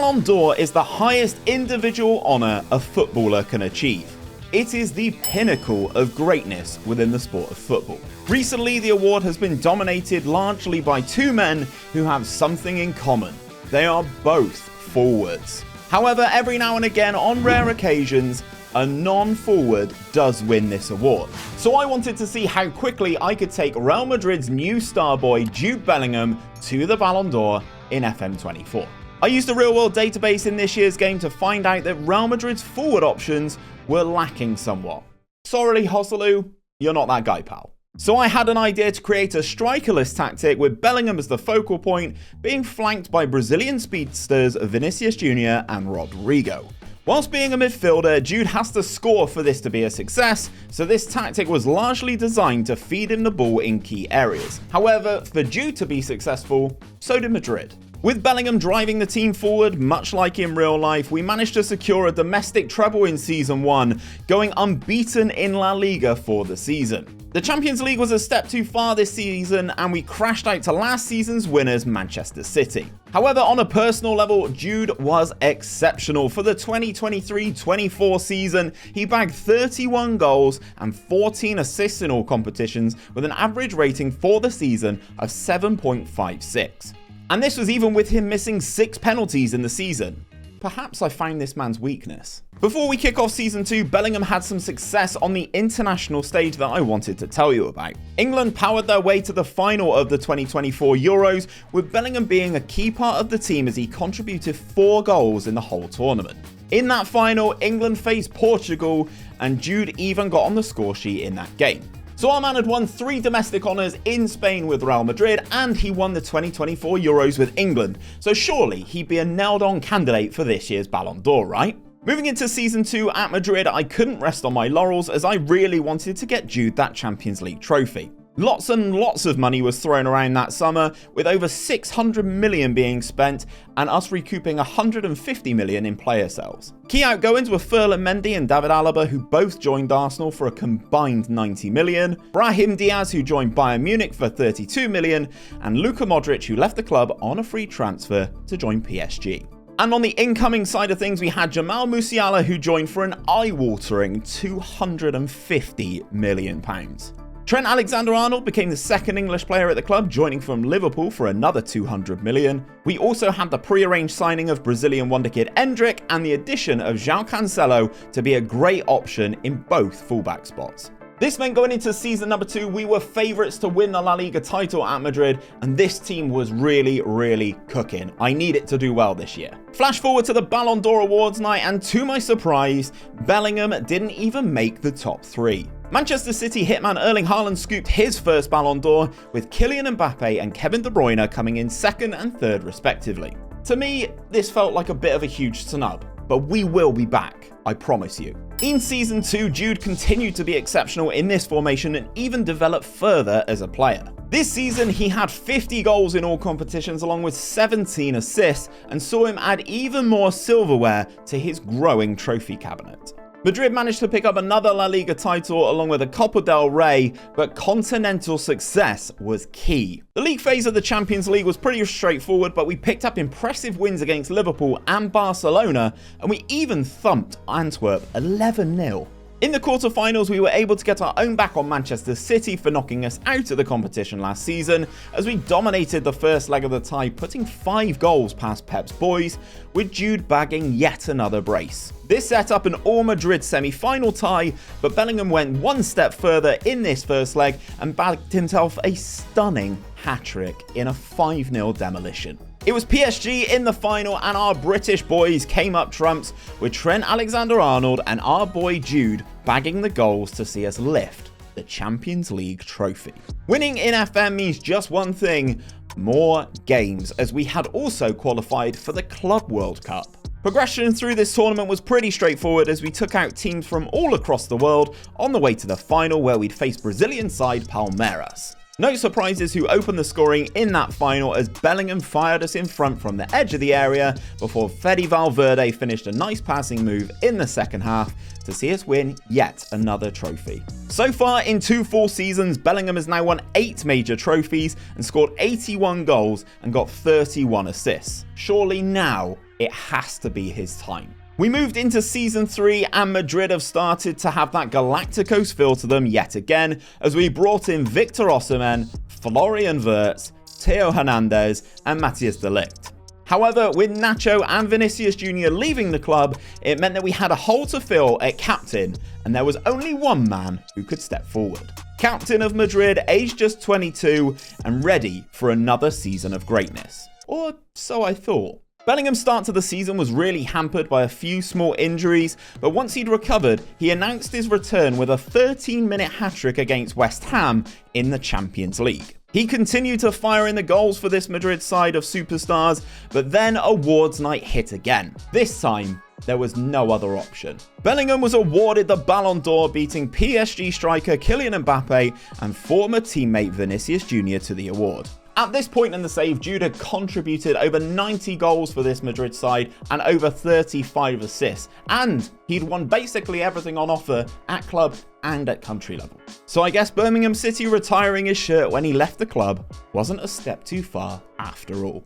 Ballon d'Or is the highest individual honour a footballer can achieve. It is the pinnacle of greatness within the sport of football. Recently, the award has been dominated largely by two men who have something in common. They are both forwards. However, every now and again, on rare occasions, a non-forward does win this award. So I wanted to see how quickly I could take Real Madrid's new star boy Jude Bellingham to the Ballon d'Or in FM24. I used a real-world database in this year's game to find out that Real Madrid's forward options were lacking somewhat. Sorry, 𝘼𝙗𝙪, you're not that guy, pal. So I had an idea to create a strikerless tactic with Bellingham as the focal point, being flanked by Brazilian speedsters Vinicius Jr. and Rodrigo. Whilst being a midfielder, Jude has to score for this to be a success, so this tactic was largely designed to feed him the ball in key areas. However, for Jude to be successful, so did Madrid. With Bellingham driving the team forward, much like in real life, we managed to secure a domestic treble in Season 1, going unbeaten in La Liga for the season. The Champions League was a step too far this season, and we crashed out to last season's winners, Manchester City. However, on a personal level, Jude was exceptional. For the 2023-24 season, he bagged 31 goals and 14 assists in all competitions, with an average rating for the season of 7.56. And this was even with him missing 6 penalties in the season. Perhaps I found this man's weakness. Before we kick off Season 2, Bellingham had some success on the international stage that I wanted to tell you about. England powered their way to the final of the 2024 Euros, with Bellingham being a key part of the team as he contributed 4 goals in the whole tournament. In that final, England faced Portugal, and Jude even got on the score sheet in that game. So our man had won 3 domestic honours in Spain with Real Madrid, and he won the 2024 Euros with England, so surely he'd be a nailed-on candidate for this year's Ballon d'Or, right? Moving into Season 2 at Madrid, I couldn't rest on my laurels as I really wanted to get Jude that Champions League trophy. Lots and lots of money was thrown around that summer, with over 600 million being spent and us recouping 150 million in player sales. Key outgoings were Ferland Mendy and David Alaba, who both joined Arsenal for a combined 90 million, Brahim Diaz, who joined Bayern Munich for 32 million, and Luka Modric, who left the club on a free transfer to join PSG. And on the incoming side of things, we had Jamal Musiala, who joined for an eye-watering £250 million. Trent Alexander-Arnold became the second English player at the club, joining from Liverpool for another 200 million. We also had the pre-arranged signing of Brazilian wonderkid Endrick and the addition of João Cancelo to be a great option in both fullback spots. This meant going into season number 2, we were favourites to win the La Liga title at Madrid, and this team was really cooking. I need it to do well this year. Flash forward to the Ballon d'Or awards night, and to my surprise, Bellingham didn't even make the top 3. Manchester City hitman Erling Haaland scooped his first Ballon d'Or, with Kylian Mbappe and Kevin De Bruyne coming in 2nd and 3rd respectively. To me, this felt like a bit of a huge snub, but we will be back, I promise you. In Season 2, Jude continued to be exceptional in this formation and even developed further as a player. This season, he had 50 goals in all competitions along with 17 assists, and saw him add even more silverware to his growing trophy cabinet. Madrid managed to pick up another La Liga title along with a Copa del Rey, but continental success was key. The league phase of the Champions League was pretty straightforward, but we picked up impressive wins against Liverpool and Barcelona, and we even thumped Antwerp 11-0. In the quarterfinals, we were able to get our own back on Manchester City for knocking us out of the competition last season, as we dominated the first leg of the tie, putting 5 goals past Pep's boys, with Jude bagging yet another brace. This set up an all-Madrid semi-final tie, but Bellingham went one step further in this first leg and bagged himself a stunning hat-trick in a 5-0 demolition. It was PSG in the final, and our British boys came up trumps, with Trent Alexander-Arnold and our boy Jude bagging the goals to see us lift the Champions League trophy. Winning in FM means just one thing: more games, as we had also qualified for the Club World Cup. Progression through this tournament was pretty straightforward, as we took out teams from all across the world on the way to the final, where we'd face Brazilian side Palmeiras. No surprises who opened the scoring in that final, as Bellingham fired us in front from the edge of the area before Fede Valverde finished a nice passing move in the second half to see us win yet another trophy. So far in 2 full seasons, Bellingham has now won 8 major trophies and scored 81 goals and got 31 assists. Surely now it has to be his time. We moved into Season 3 and Madrid have started to have that Galacticos feel to them yet again as we brought in Victor Osimhen, Florian Wirtz, Theo Hernandez and Matthias de Ligt. However, with Nacho and Vinicius Jr. leaving the club, it meant that we had a hole to fill at captain and there was only one man who could step forward. Captain of Madrid, aged just 22 and ready for another season of greatness. Or so I thought. Bellingham's start to the season was really hampered by a few small injuries, but once he'd recovered, he announced his return with a 13-minute hat-trick against West Ham in the Champions League. He continued to fire in the goals for this Madrid side of superstars, but then awards night hit again. This time, there was no other option. Bellingham was awarded the Ballon d'Or, beating PSG striker Kylian Mbappe and former teammate Vinicius Jr. to the award. At this point in the save, Jude had contributed over 90 goals for this Madrid side and over 35 assists, and he'd won basically everything on offer at club and at country level. So I guess Birmingham City retiring his shirt when he left the club wasn't a step too far after all.